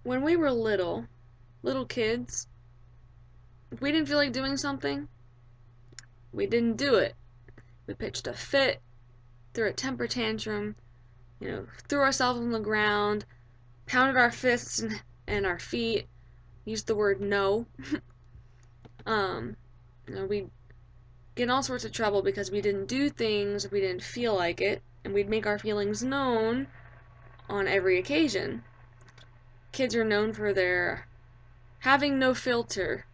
When we were little kids, if we didn't feel like doing something, we didn't do it. We pitched a fit, threw a temper tantrum, threw ourselves on the ground, pounded our fists and our feet, used the word no. um, we'd get in all sorts of trouble because we didn't do things if we didn't feel like it, and we'd make our feelings known on every occasion. Kids are known for their having no filter.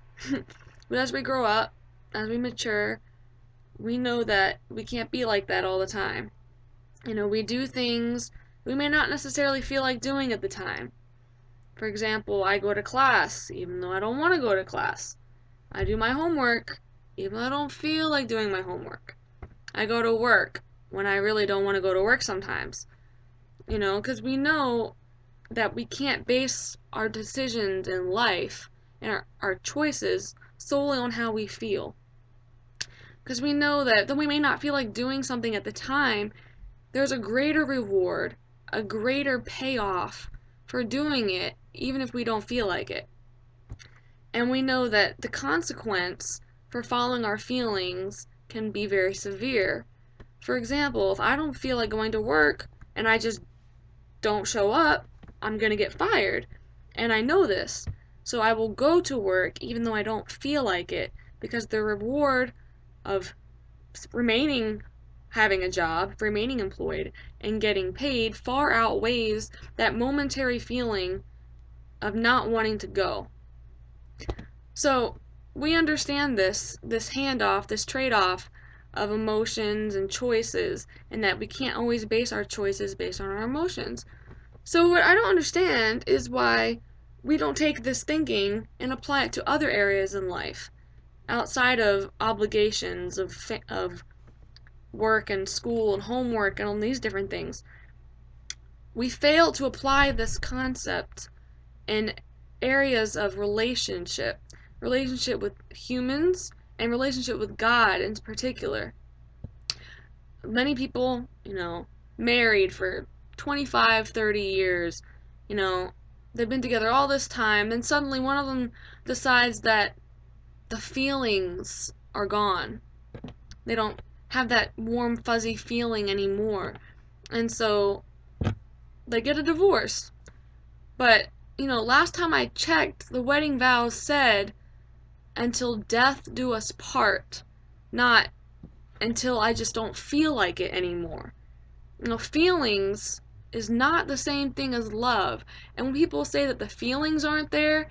But as we grow up, as we mature, we know that we can't be like that all the time. We do things we may not necessarily feel like doing at the time. For example, I go to class even though I don't want to go to class. I do my homework even though I don't feel like doing my homework. I go to work when I really don't want to go to work sometimes. Because we know that we can't base our decisions in life and our choices solely on how we feel. Because we know that though we may not feel like doing something at the time, there's a greater reward, a greater payoff for doing it, even if we don't feel like it. And we know that the consequence for following our feelings can be very severe. For example, if I don't feel like going to work and I just don't show up, I'm going to get fired. And I know this. So I will go to work even though I don't feel like it, because the reward of remaining having a job, remaining employed, and getting paid far outweighs that momentary feeling of not wanting to go. So we understand this handoff, this trade-off of emotions and choices, and that we can't always base our choices based on our emotions. So what I don't understand is why we don't take this thinking and apply it to other areas in life outside of obligations of work and school and homework and all these different things. We fail to apply this concept in areas of relationship with humans and relationship with God in particular. Many people, married for 25, 30 years, they've been together all this time, then suddenly one of them decides that the feelings are gone. They don't have that warm, fuzzy feeling anymore. And so they get a divorce. But, last time I checked, the wedding vows said, until death do us part, not until I just don't feel like it anymore. Feelings is not the same thing as love. And when people say that the feelings aren't there,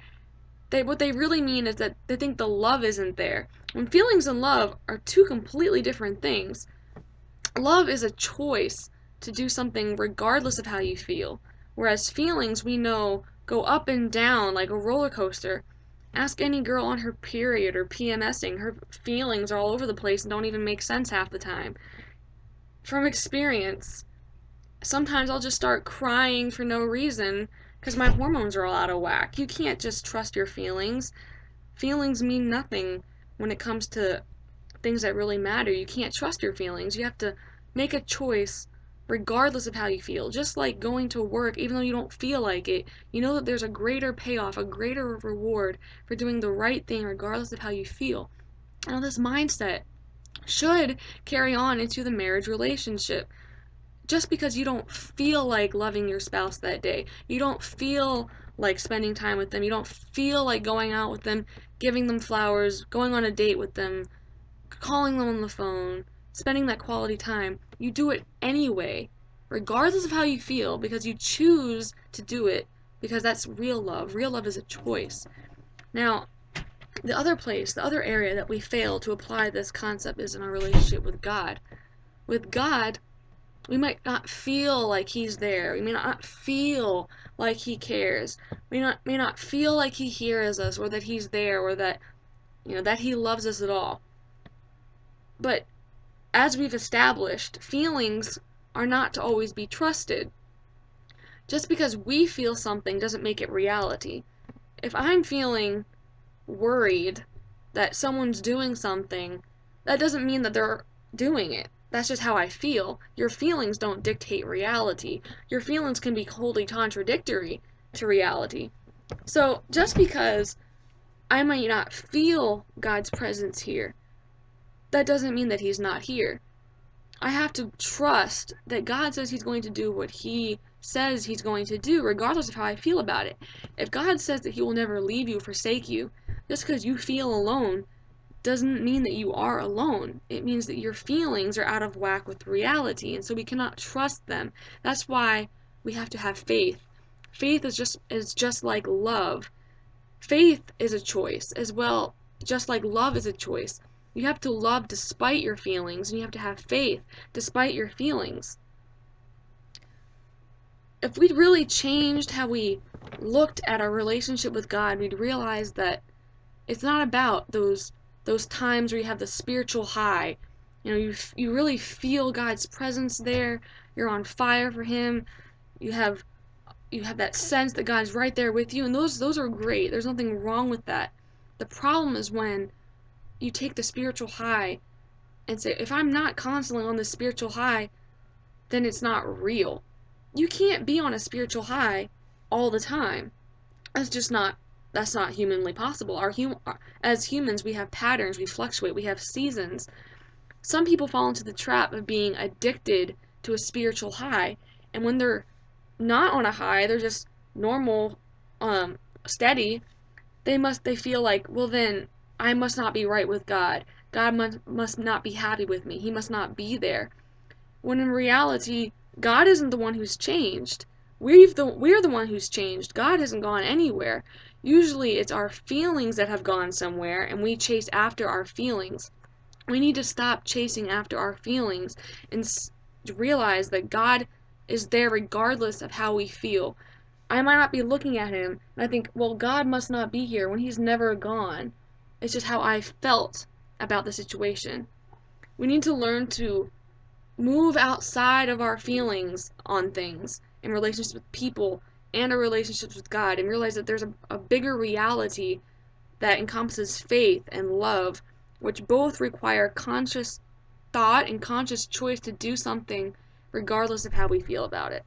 what they really mean is that they think the love isn't there. When feelings and love are two completely different things. Love is a choice to do something regardless of how you feel. Whereas feelings, we know, go up and down like a roller coaster. Ask any girl on her period or PMSing, her feelings are all over the place and don't even make sense half the time. From experience, sometimes I'll just start crying for no reason because my hormones are all out of whack. You can't just trust your feelings. Feelings mean nothing when it comes to things that really matter. You can't trust your feelings. You have to make a choice regardless of how you feel. Just like going to work, even though you don't feel like it, you know that there's a greater payoff, a greater reward for doing the right thing regardless of how you feel. Now, this mindset should carry on into the marriage relationship. Just because you don't feel like loving your spouse that day, you don't feel like spending time with them, you don't feel like going out with them, giving them flowers, going on a date with them, calling them on the phone, spending that quality time, you do it anyway, regardless of how you feel, because you choose to do it, because that's real love. Real love is a choice. Now, the other area that we fail to apply this concept is in our relationship with God. With God, we might not feel like He's there. We may not feel like He cares. We may not feel like He hears us, or that He's there, or that that He loves us at all. But as we've established, feelings are not to always be trusted. Just because we feel something doesn't make it reality. If I'm feeling worried that someone's doing something, that doesn't mean that they're doing it. That's just how I feel. Your feelings don't dictate reality. Your feelings can be wholly contradictory to reality. So just because I might not feel God's presence here, that doesn't mean that He's not here. I have to trust that God says He's going to do what He says He's going to do, regardless of how I feel about it. If God says that He will never leave you or forsake you, just because you feel alone doesn't mean that you are alone. It means that your feelings are out of whack with reality, and so we cannot trust them. That's why we have to have faith. Faith is just like love. Faith is a choice as well, just like love is a choice. You have to love despite your feelings, and you have to have faith despite your feelings. If we'd really changed how we looked at our relationship with God, we'd realize that it's not about those times where you have the spiritual high. You really feel God's presence there. You're on fire for Him. You have you have that sense that God's right there with you, and those are great. There's nothing wrong with that. The problem is when you take the spiritual high and say, if I'm not constantly on this spiritual high, then it's not real. You can't be on a spiritual high all the time. That's just not that's not humanly possible. As humans, we have patterns, we fluctuate, we have seasons. Some people fall into the trap of being addicted to a spiritual high, and when they're not on a high, they're just normal, steady. They feel like, well, then I must not be right with God. God must not be happy with me. He must not be there. When in reality, God isn't the one who's changed. We're the one who's changed. God hasn't gone anywhere. Usually it's our feelings that have gone somewhere, and we chase after our feelings. We need to stop chasing after our feelings and realize that God is there regardless of how we feel. I might not be looking at Him and I think, well, God must not be here when He's never gone. It's just how I felt about the situation. We need to learn to move outside of our feelings on things in relationships with people and our relationships with God, and realize that there's a bigger reality that encompasses faith and love, which both require conscious thought and conscious choice to do something regardless of how we feel about it.